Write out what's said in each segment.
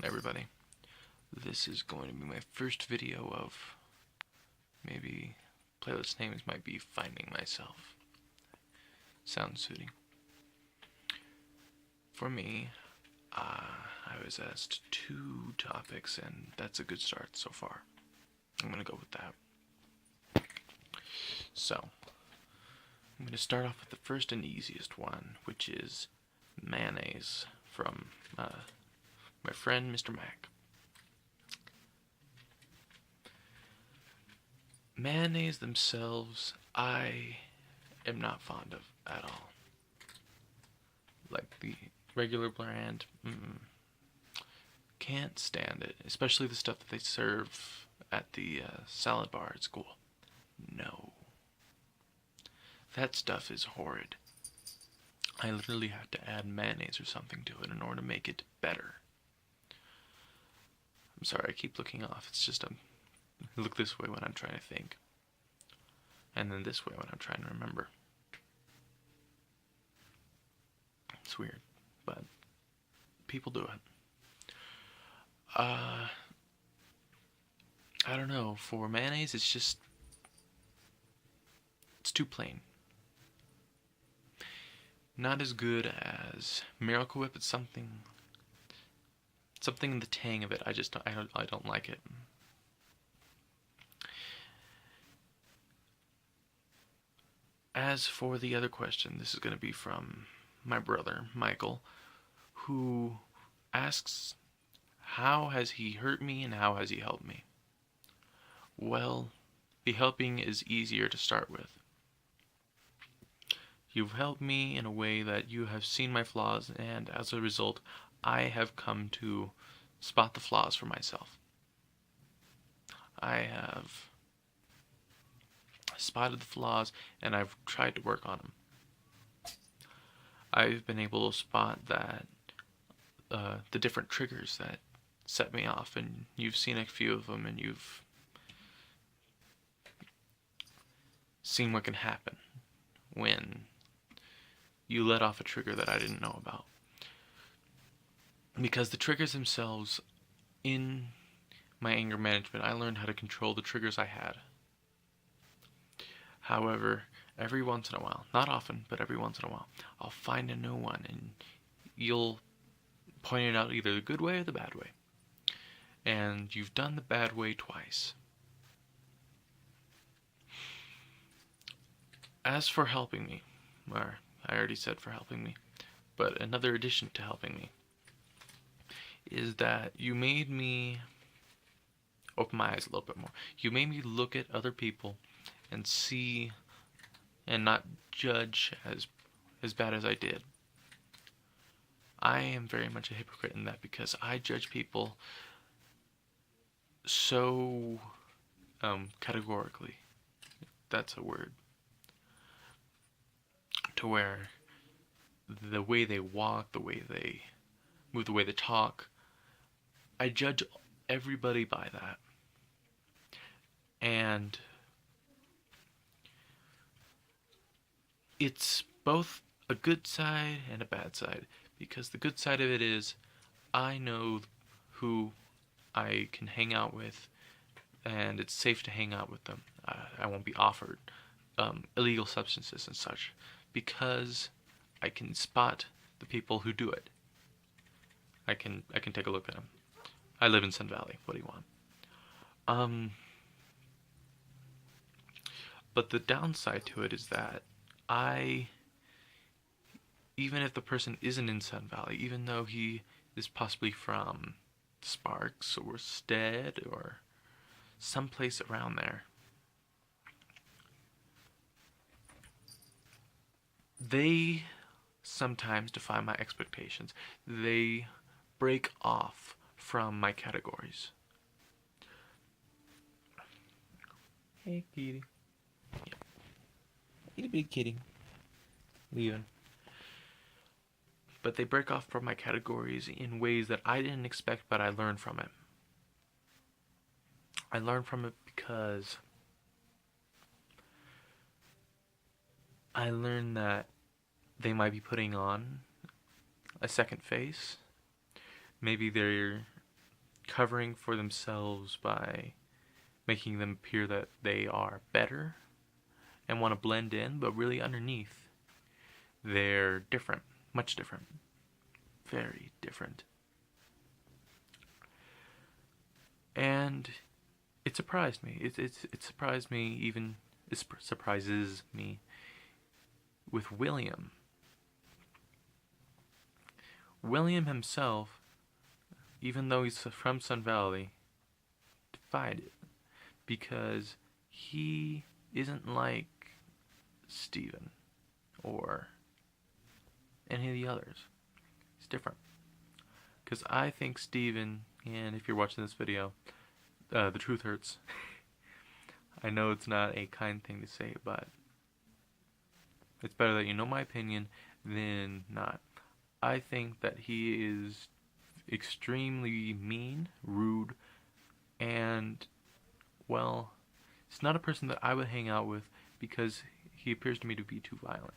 everybody. This is going to be my first video of maybe playlist names might be Finding Myself. Sounds suiting. For me, I was asked 2 topics, and that's a good start so far. I'm going to go with that. So, I'm going to start off with the first and easiest one, which is mayonnaise from my friend Mr. Mac. Mayonnaise themselves, I am not fond of at all. Like the regular brand, can't stand it. Especially the stuff that they serve at the salad bar at school. No. That stuff is horrid. I literally have to add mayonnaise or something to it in order to make it better. I'm sorry, I keep looking off. It's just I look this way when I'm trying to think. And then this way when I'm trying to remember. It's weird, but people do it. I don't know. For mayonnaise, it's too plain. Not as good as Miracle Whip. It's something in the tang of it. I don't like it. As for the other question, this is going to be from my brother, Michael, who asks, how has he hurt me and how has he helped me? Well, the helping is easier to start with. You've helped me in a way that you have seen my flaws, and as a result, I have come to spot the flaws for myself. I have spotted the flaws, and I've tried to work on them. I've been able to spot that the different triggers that set me off, and you've seen a few of them, and you've seen what can happen when you let off a trigger that I didn't know about. Because the triggers themselves, in my anger management, I learned how to control the triggers I had. However, every once in a while, not often, but every once in a while, I'll find a new one, and you'll point it out either the good way or the bad way. And you've done the bad way twice. As for helping me, or I already said for helping me, but another addition to helping me is that you made me open my eyes a little bit more. You made me look at other people and see and not judge as bad as I did. I am very much a hypocrite in that because I judge people so categorically. That's a word. To where the way they walk, the way they move, the way they talk, I judge everybody by that. And it's both a good side and a bad side, because the good side of it is I know who I can hang out with, and it's safe to hang out with them. I won't be offered illegal substances and such, because I can spot the people who do it. I can take a look at them. I live in Sun Valley. What do you want? But the downside to it is that even if the person isn't in Sun Valley, even though he is possibly from Sparks or Stead or someplace around there, they sometimes defy my expectations. They break off from my categories. Hey, kitty. Yeah. Little bit kidding. Leaving. But they break off from my categories in ways that I didn't expect, but I learned from it. I learned from it because I learned that they might be putting on a second face. Maybe they're covering for themselves by making them appear that they are better and want to blend in, but really underneath, they're different, much different, very different. And it surprised me. It surprised me even. It surprises me with William. William himself, even though he's from Sun Valley, defied it because he isn't like Steven or any of the others. He's different. Because I think Steven, and if you're watching this video, the truth hurts. I know it's not a kind thing to say, but it's better that you know my opinion than not. I think that he is extremely mean, rude, and, well, it's not a person that I would hang out with because he appears to me to be too violent,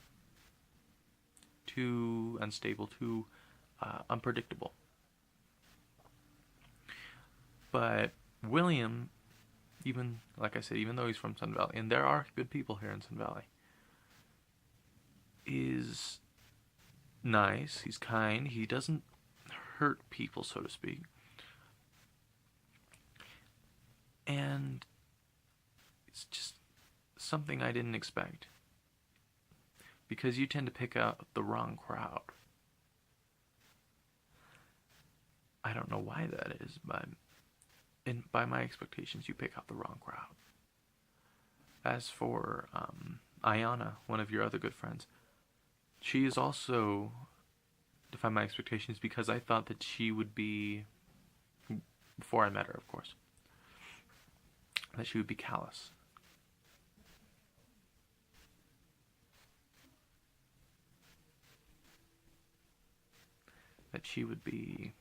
too unstable, too unpredictable. But William, even, like I said, even though he's from Sun Valley, and there are good people here in Sun Valley, is nice, he's kind, he doesn't hurt people, so to speak. And it's just something I didn't expect. Because you tend to pick out the wrong crowd. I don't know why that is, but by my expectations, you pick out the wrong crowd. As for Ayana, one of your other good friends, she is also defied my expectations because I thought that she would be, before I met her, of course, that she would be callous. That she would be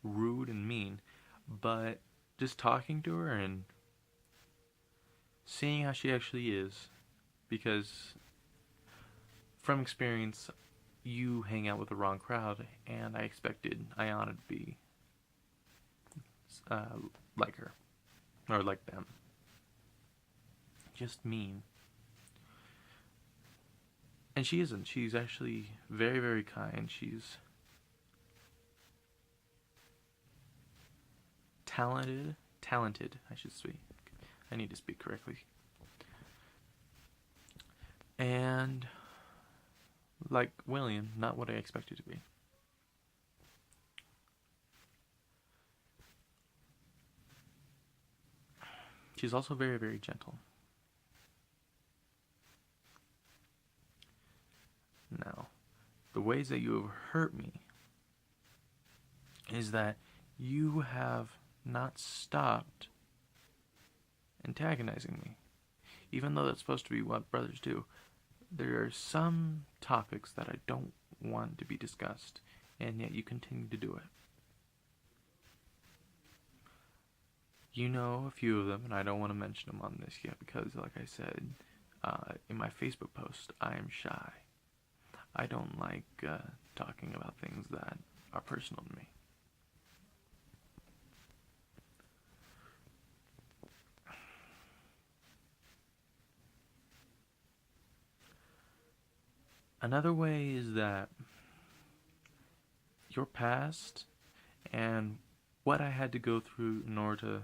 rude and mean. But just talking to her and seeing how she actually is, because from experience, you hang out with the wrong crowd, and I expected Ayana to be like her, or like them. Just mean. And she isn't. She's actually very, very kind. She's talented, I should speak. I need to speak correctly. And like William, not what I expected to be. She's also very, very gentle. Now, the ways that you have hurt me is that you have not stopped antagonizing me. Even though that's supposed to be what brothers do, there are some topics that I don't want to be discussed, and yet you continue to do it. You know a few of them, and I don't want to mention them on this yet because, like I said, in my Facebook post, I am shy. I don't like talking about things that are personal to me. Another way is that your past and what I had to go through in order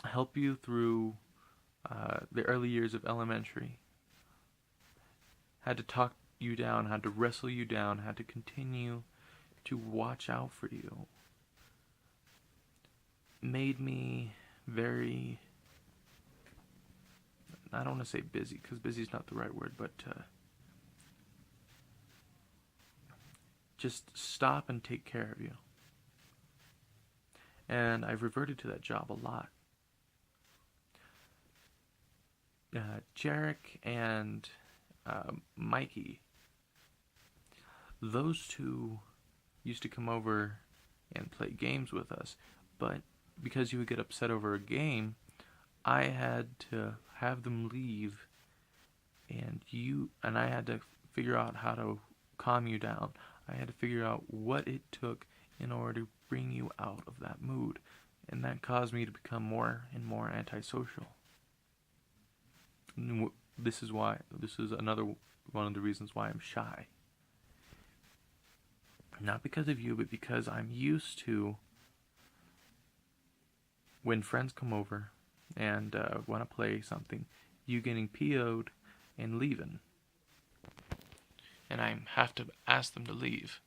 to help you through the early years of elementary, had to talk you down, had to wrestle you down, had to continue to watch out for you, made me very, I don't want to say busy, because busy is not the right word, but just stop and take care of you. And I've reverted to that job a lot. Jarek and Mikey, those two used to come over and play games with us, but because you would get upset over a game, I had to have them leave, and I had to figure out how to calm you down. I had to figure out what it took in order to bring you out of that mood. And that caused me to become more and more antisocial. This is another one of the reasons why I'm shy. Not because of you, but because I'm used to when friends come over and want to play something, you getting PO'd and leaving. And I have to ask them to leave.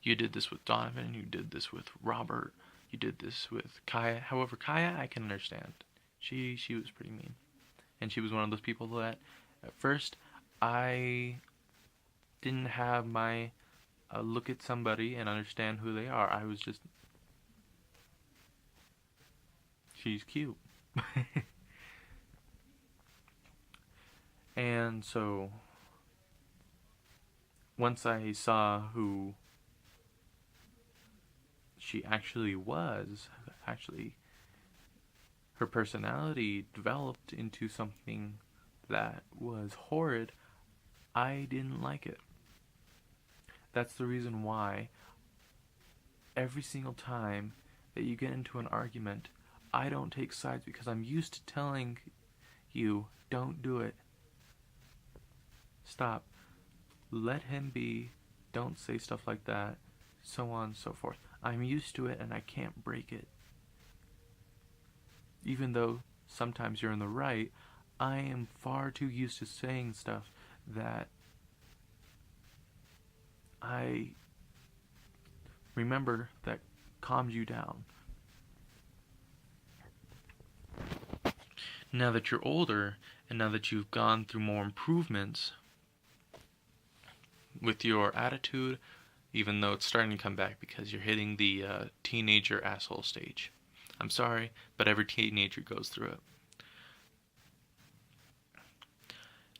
You did this with Donovan, you did this with Robert, you did this with Kaya. However, Kaya I can understand. She was pretty mean. And she was one of those people that at first I didn't have my look at somebody and understand who they are. I was just, she's cute. And so once I saw who she actually was, her personality developed into something that was horrid, I didn't like it. That's the reason why every single time that you get into an argument, I don't take sides, because I'm used to telling you, don't do it. Stop. Let him be. Don't say stuff like that. So on and so forth. I'm used to it and I can't break it. Even though sometimes you're in the right, I am far too used to saying stuff that I remember that calms you down. Now that you're older, and now that you've gone through more improvements with your attitude, even though it's starting to come back because you're hitting the teenager asshole stage. I'm sorry, but every teenager goes through it.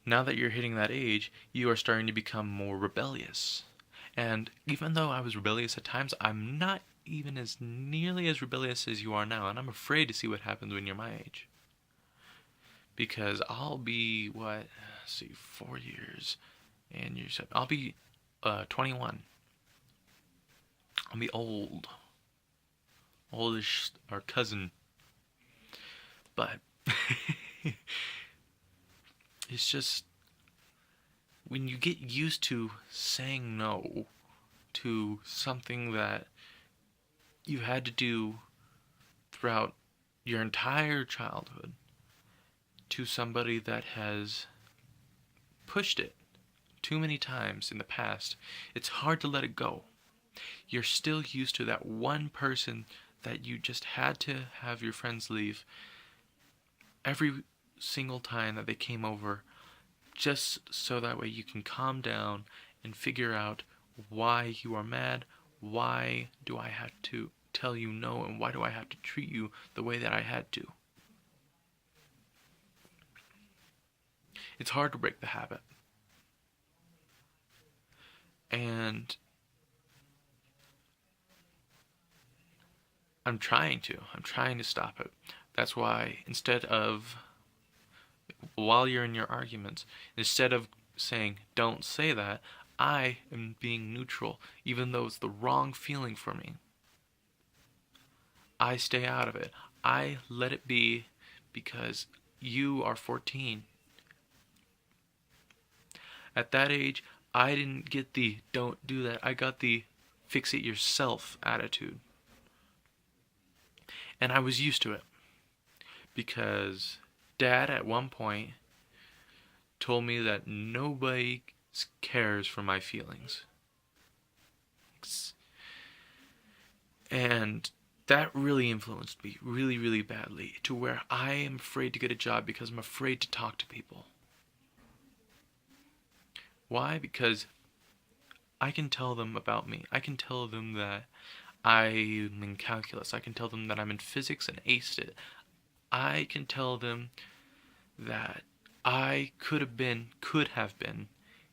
Now that you're hitting that age, you are starting to become more rebellious. And even though I was rebellious at times, I'm not even as nearly as rebellious as you are now, and I'm afraid to see what happens when you're my age. Because I'll be, 4 years, and you're 7. I'll be 21. I'll be old. Oldish, our cousin. But it's just, when you get used to saying no to something that you had to do throughout your entire childhood, to somebody that has pushed it too many times in the past, it's hard to let it go. You're still used to that one person that you just had to have your friends leave every single time that they came over, just so that way you can calm down and figure out why you are mad, why do I have to tell you no, and why do I have to treat you the way that I had to. It's hard to break the habit. And I'm trying to stop it. That's why instead of, while you're in your arguments, instead of saying, don't say that, I am being neutral, even though it's the wrong feeling for me. I stay out of it. I let it be because you are 14. At that age, I didn't get the don't do that. I got the fix it yourself attitude. And I was used to it. Because Dad at one point told me that nobody cares for my feelings. And that really influenced me really, really badly, to where I am afraid to get a job because I'm afraid to talk to people. Why? Because I can tell them about me. I can tell them that I'm in calculus. I can tell them that I'm in physics and aced it. I can tell them that I could have been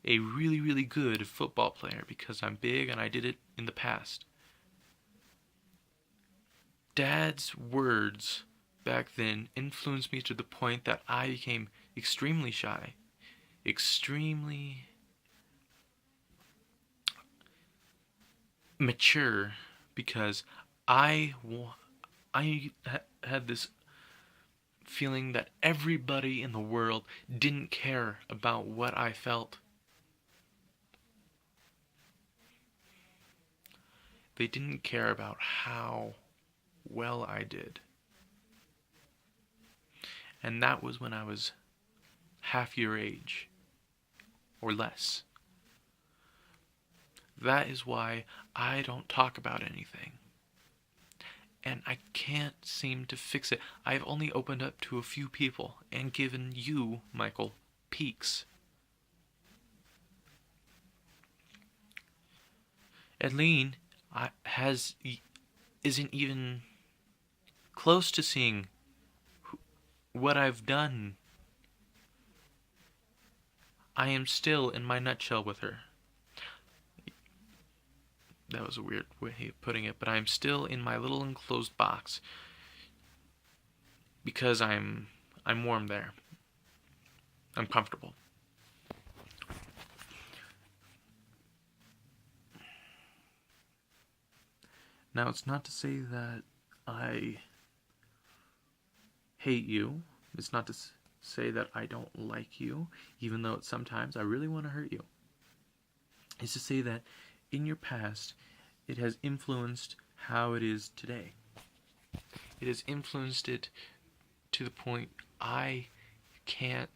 a really, really good football player because I'm big and I did it in the past. Dad's words back then influenced me to the point that I became extremely shy, extremely mature because had this feeling that everybody in the world didn't care about what I felt. They didn't care about how well I did. And that was when I was half your age, or less. That is why I don't talk about anything. And I can't seem to fix it. I've only opened up to a few people and given you, Michael, peeks. Eileen isn't even close to seeing what I've done. I am still in my nutshell with her. That was a weird way of putting it, but I'm still in my little enclosed box because I'm warm there. I'm comfortable. Now, it's not to say that I hate you. It's not to say that I don't like you, even though sometimes I really want to hurt you. It's to say that in your past, it has influenced how it is today. It has influenced it to the point I can't.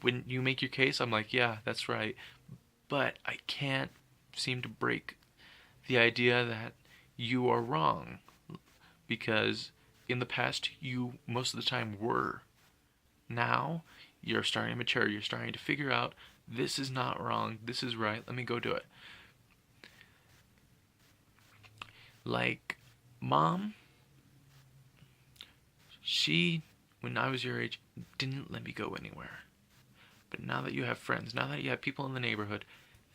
When you make your case, I'm like, yeah, that's right. But I can't seem to break the idea that you are wrong. Because in the past, you most of the time were. Now, you're starting to mature. You're starting to figure out, this is not wrong, this is right, let me go do it. Like, Mom, she, when I was your age, didn't let me go anywhere. But now that you have friends, now that you have people in the neighborhood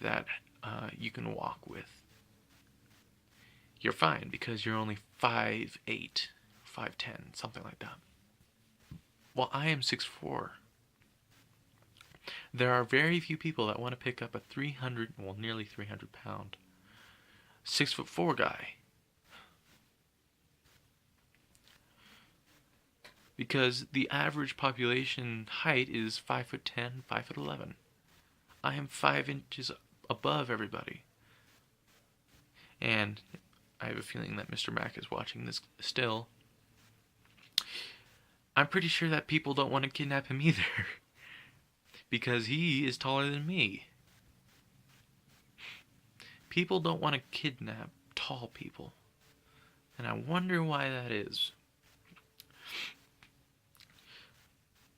that you can walk with, you're fine because you're only 5'8", 5'10", something like that. Well, I am 6'4". There are very few people that want to pick up a nearly 300 pound, 6'4" guy. Because the average population height is 5'10", 5'11". I am 5 inches above everybody. And I have a feeling that Mr. Mack is watching this still. I'm pretty sure that people don't want to kidnap him either. Because he is taller than me. People don't want to kidnap tall people. And I wonder why that is.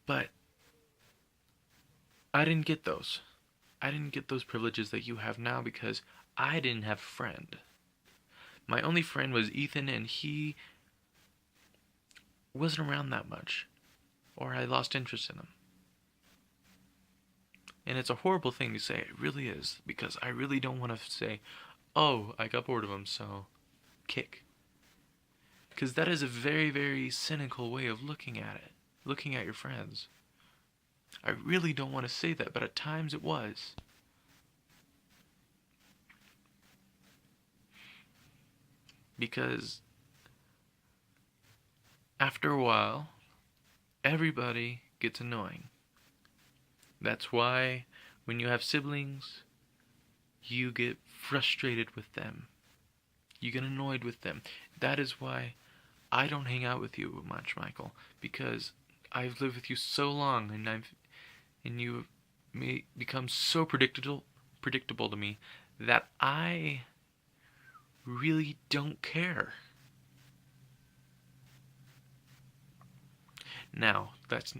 But I didn't get those. I didn't get those privileges that you have now because I didn't have a friend. My only friend was Ethan, and he wasn't around that much. Or I lost interest in him. And it's a horrible thing to say, it really is, because I really don't want to say, oh, I got bored of him, so kick. Because that is a very, very cynical way of looking at it, looking at your friends. I really don't want to say that, but at times it was. Because after a while, everybody gets annoying. That's why when you have siblings, you get frustrated with them. You get annoyed with them. That is why I don't hang out with you much, Michael, because I've lived with you so long, and you have become so predictable to me that I really don't care. Now, that's,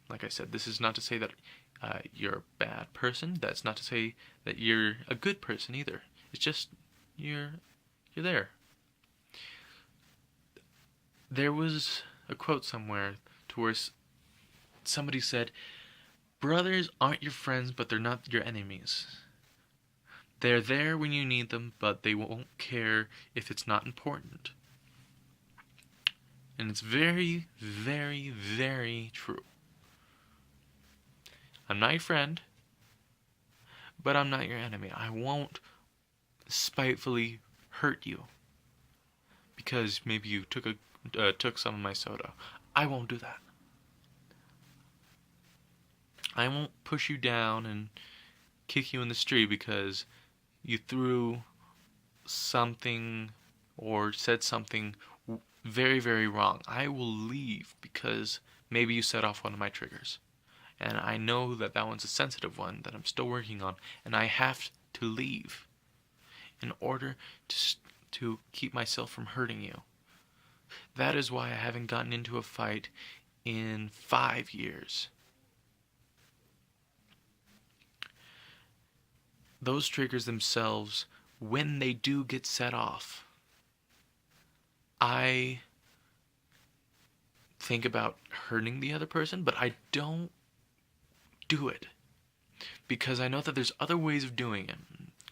like I said, this is not to say that you're a bad person. That's not to say that you're a good person either. It's just you're there. There was a quote somewhere to where somebody said, brothers aren't your friends, but they're not your enemies. They're there when you need them, but they won't care if it's not important. And it's very, very, very true. I'm not your friend, but I'm not your enemy. I won't spitefully hurt you because maybe you took some of my soda. I won't do that. I won't push you down and kick you in the street because you threw something or said something very, very wrong. I will leave because maybe you set off one of my triggers. And I know that that one's a sensitive one that I'm still working on, and I have to leave in order to keep myself from hurting you. That is why I haven't gotten into a fight in 5 years. Those triggers themselves, when they do get set off, I think about hurting the other person, but I don't do it because I know that there's other ways of doing it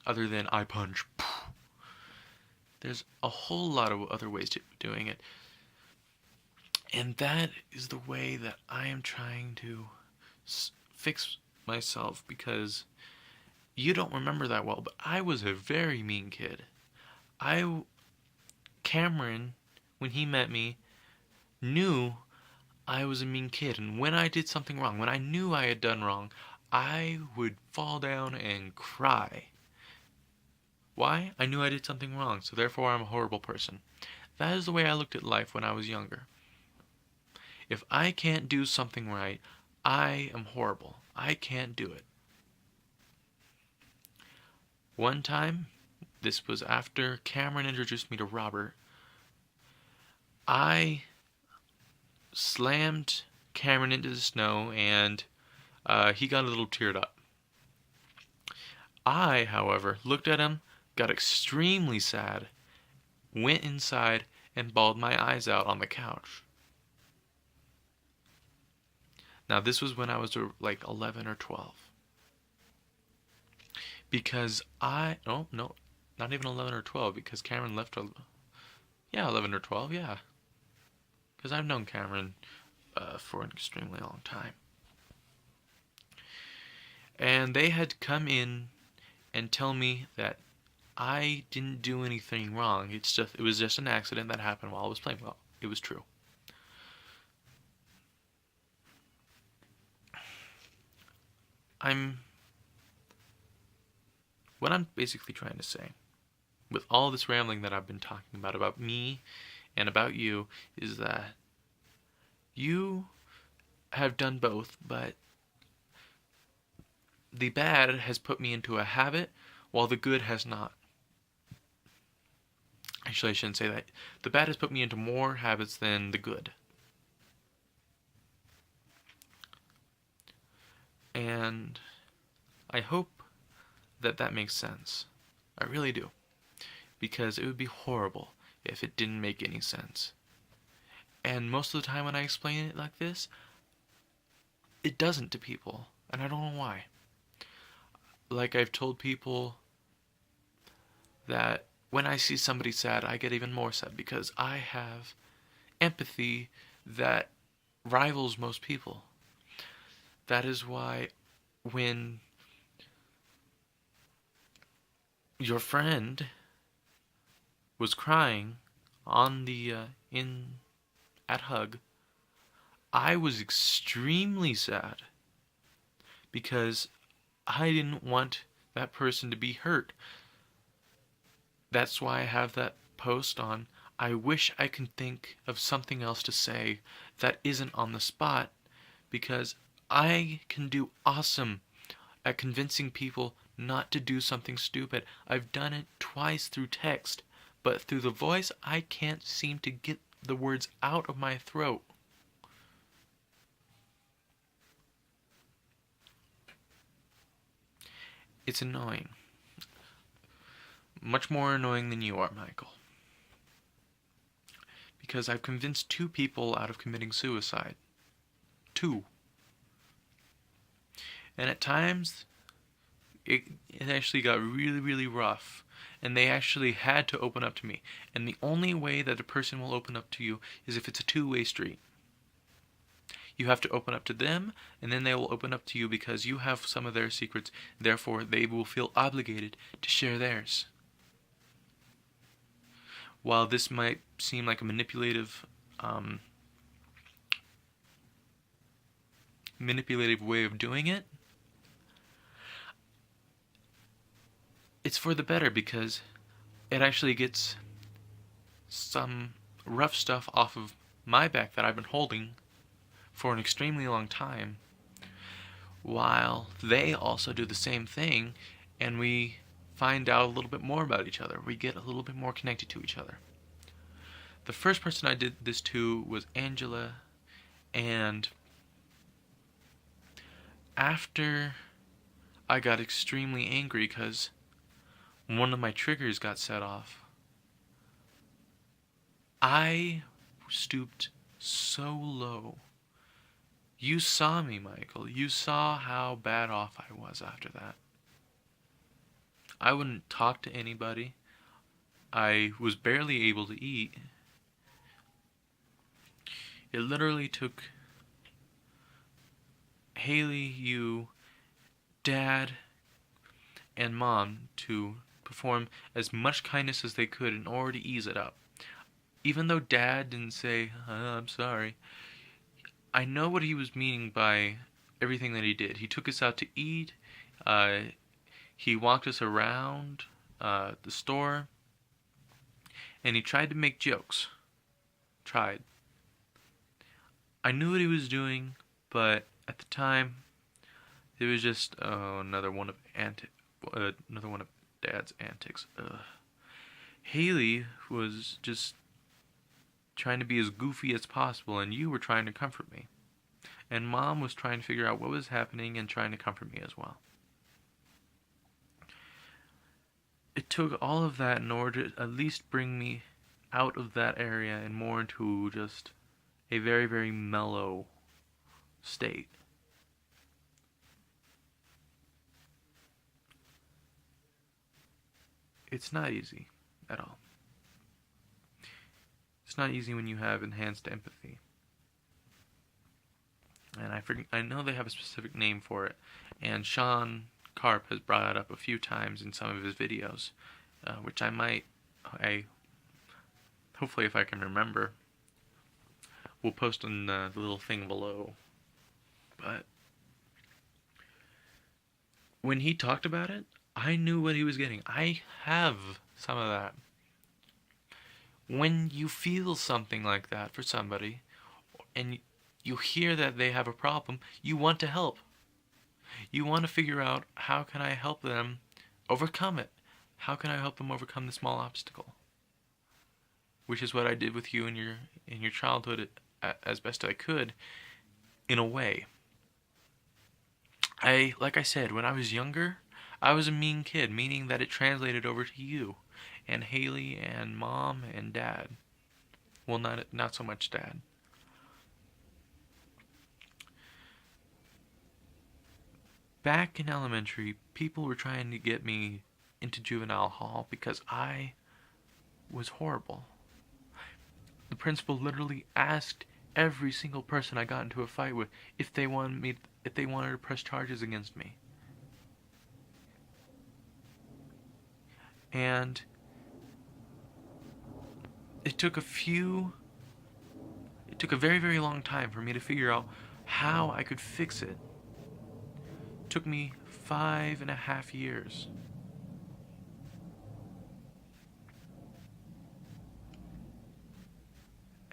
other than I punch. There's a whole lot of other ways to doing it, and that is the way that I am trying to fix myself, because you don't remember that well, but I was a very mean kid. Cameron, when he met me, knew I was a mean kid, and when I did something wrong, when I knew I had done wrong, I would fall down and cry. Why? I knew I did something wrong, so therefore I'm a horrible person. That is the way I looked at life when I was younger. If I can't do something right, I am horrible. I can't do it. One time, this was after Cameron introduced me to Robert, I slammed Cameron into the snow, and he got a little teared up. I, however, looked at him, got extremely sad, went inside, and bawled my eyes out on the couch. Now, this was when I was like 11 or 12. Because no, not even 11 or 12, because Cameron left, 11 or 12, yeah. Because I've known Cameron for an extremely long time. And they had come in and tell me that I didn't do anything wrong. It was just an accident that happened while I was playing. Well, it was true. What I'm basically trying to say, with all this rambling that I've been talking about me and about you, is that you have done both, but the bad has put me into a habit, while the good has not. Actually, I shouldn't say that. The bad has put me into more habits than the good. And I hope that that makes sense. I really do. Because it would be horrible if it didn't make any sense. And most of the time when I explain it like this, it doesn't to people. And I don't know why. Like I've told people that when I see somebody sad, I get even more sad because I have empathy that rivals most people. That is why when your friend was crying on the at Hug, I was extremely sad because I didn't want that person to be hurt. That's why I have that post on. I wish I could think of something else to say that isn't on the spot, because I can do awesome at convincing people not to do something stupid. I've done it twice through text, but through the voice, I can't seem to get the words out of my throat. It's annoying. Much more annoying than you are, Michael. Because I've convinced 2 people out of committing suicide. 2. And at times, it actually got really, really rough. And they actually had to open up to me. And the only way that a person will open up to you is if it's a 2-way street. You have to open up to them, and then they will open up to you because you have some of their secrets. Therefore, they will feel obligated to share theirs. while this might seem like a manipulative way of doing it, it's for the better, because it actually gets some rough stuff off of my back that I've been holding for an extremely long time, while they also do the same thing, and we find out a little bit more about each other. We get a little bit more connected to each other. The first person I did this to was Angela, and after I got extremely angry because one of my triggers got set off, I stooped so low. You saw me, Michael. You saw how bad off I was after that. I wouldn't talk to anybody. I was barely able to eat. It literally took Haley, you, Dad, and Mom to perform as much kindness as they could in order to ease it up. Even though Dad didn't say, I'm sorry, I know what he was meaning by everything that he did. He took us out to eat. He walked us around the store. And he tried to make jokes. Tried. I knew what he was doing, but at the time, it was just another one of Dad's antics. Haley was just trying to be as goofy as possible, and you were trying to comfort me. And Mom was trying to figure out what was happening and trying to comfort me as well. It took all of that in order to at least bring me out of that area and more into just a very, very mellow state. It's not easy at all. It's not easy when you have enhanced empathy. And I know they have a specific name for it, and Sean Karp has brought it up a few times in some of his videos, which hopefully if I can remember, we'll post on the little thing below. But when he talked about it, I knew what he was getting. I have some of that. When you feel something like that for somebody, and you hear that they have a problem, you want to help. You want to figure out, how can I help them overcome it? How can I help them overcome the small obstacle? Which is what I did with you in your childhood as best I could, in a way. Like I said, when I was younger, I was a mean kid, meaning that it translated over to you, and Haley, and Mom, and Dad. Well, not so much Dad. Back in elementary, people were trying to get me into juvenile hall because I was horrible. The principal literally asked every single person I got into a fight with if they wanted to press charges against me. And it took a very, very long time for me to figure out how I could fix it. It took me 5.5 years.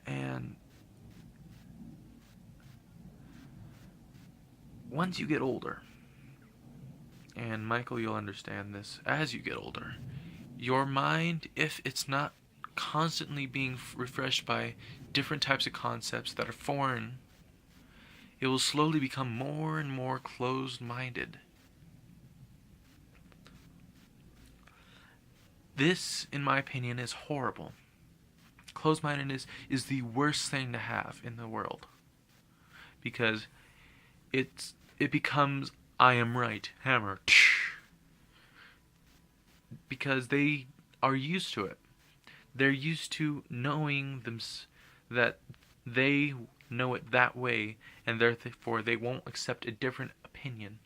And once you get older, and Michael, you'll understand this, as you get older, your mind, if it's not constantly being refreshed by different types of concepts that are foreign, it will slowly become more and more closed-minded. This, in my opinion, is horrible. Closed-mindedness is the worst thing to have in the world, because it becomes, I am right, hammer, because they are used to it. They're used to knowing that they know it that way, and therefore they won't accept a different opinion.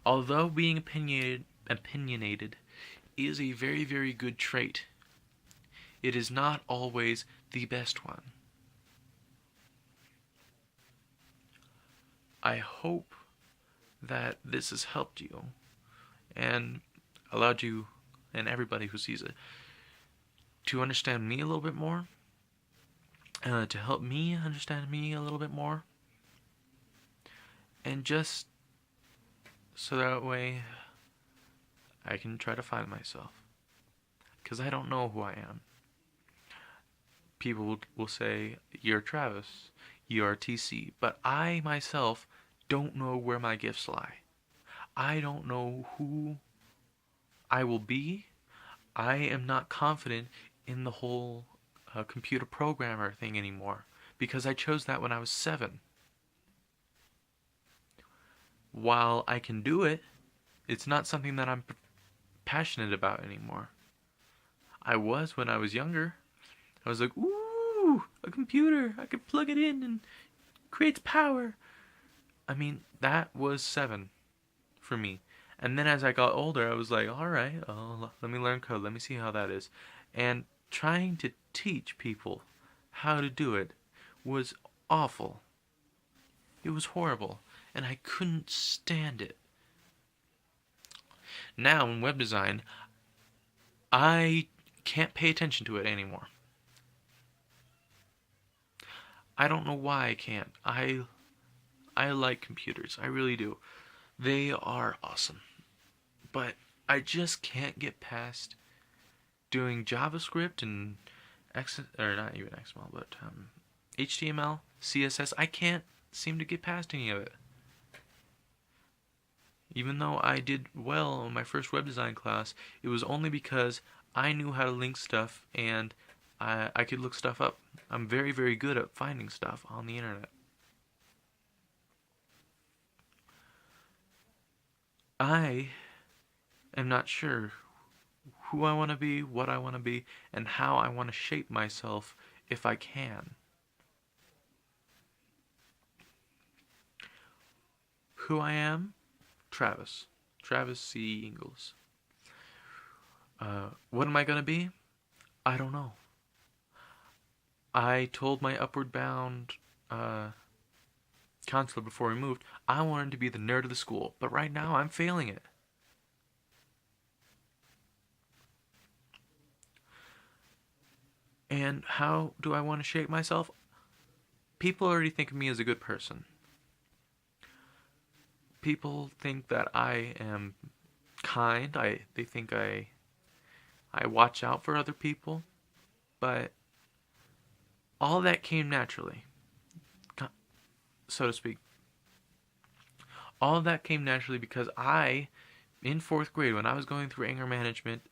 Although being opinionated is a very, very good trait. It is not always the best one. I hope that this has helped you and allowed you and everybody who sees it to understand me a little bit more, to help me understand me a little bit more, and just so that way I can try to find myself, because I don't know who I am. People will say, you're Travis, you're TC, but I myself don't know where my gifts lie. I don't know who I will be. I am not confident in the whole computer programmer thing anymore, because I chose that when I was 7. While I can do it, it's not something that I'm passionate about anymore. I was when I was younger. I was like, ooh, a computer, I could plug it in and creates power. I mean, that was 7 for me. And then as I got older, I was like, alright, let me learn code, let me see how that is. And trying to teach people how to do it was awful. It was horrible, and I couldn't stand it. Now in web design, I can't pay attention to it anymore. I don't know why I can't. I like computers. I really do. They are awesome. But I just can't get past doing JavaScript and not even XML, but HTML, CSS. I can't seem to get past any of it. Even though I did well in my first web design class, it was only because I knew how to link stuff and I could look stuff up. I'm very, very good at finding stuff on the internet. I am not sure who I want to be, what I want to be, and how I want to shape myself if I can. Who I am? Travis. Travis C. Ingalls. What am I going to be? I don't know. I told my Upward Bound counselor before we moved, I wanted to be the nerd of the school, but right now I'm failing it. And how do I want to shape myself? People already think of me as a good person. People think that I am kind. They think I watch out for other people, but all that came naturally, so to speak. All of that came naturally because in 4th grade, when I was going through anger management,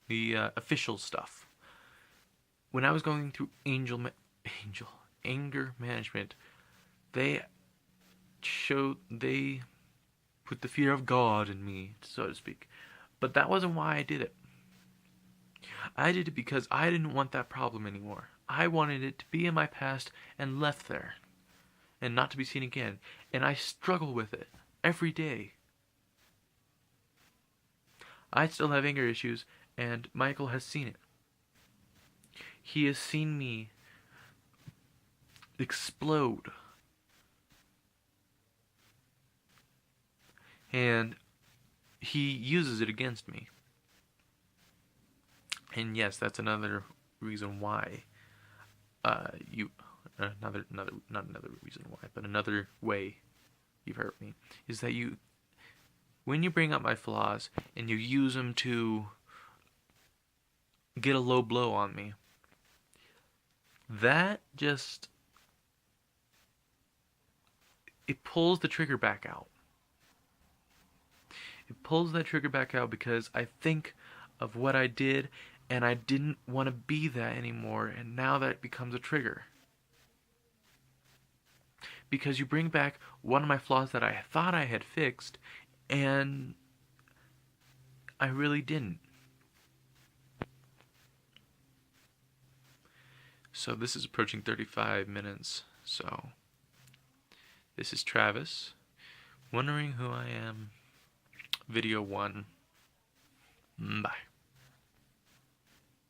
the official stuff, when I was going through anger management, they put the fear of God in me, so to speak. But that wasn't why I did it. I did it because I didn't want that problem anymore. I wanted it to be in my past and left there, and not to be seen again. And I struggle with it every day. I still have anger issues, and Michael has seen it. He has seen me explode. And he uses it against me. And yes, that's another reason why not another reason why, but another way you've hurt me is that when you bring up my flaws and you use them to get a low blow on me, that just, it pulls the trigger back out. It pulls that trigger back out because I think of what I did and I didn't want to be that anymore, and now that becomes a trigger. Because you bring back one of my flaws that I thought I had fixed, and I really didn't. So this is approaching 35 minutes, so this is Travis, wondering who I am, video 1. Bye.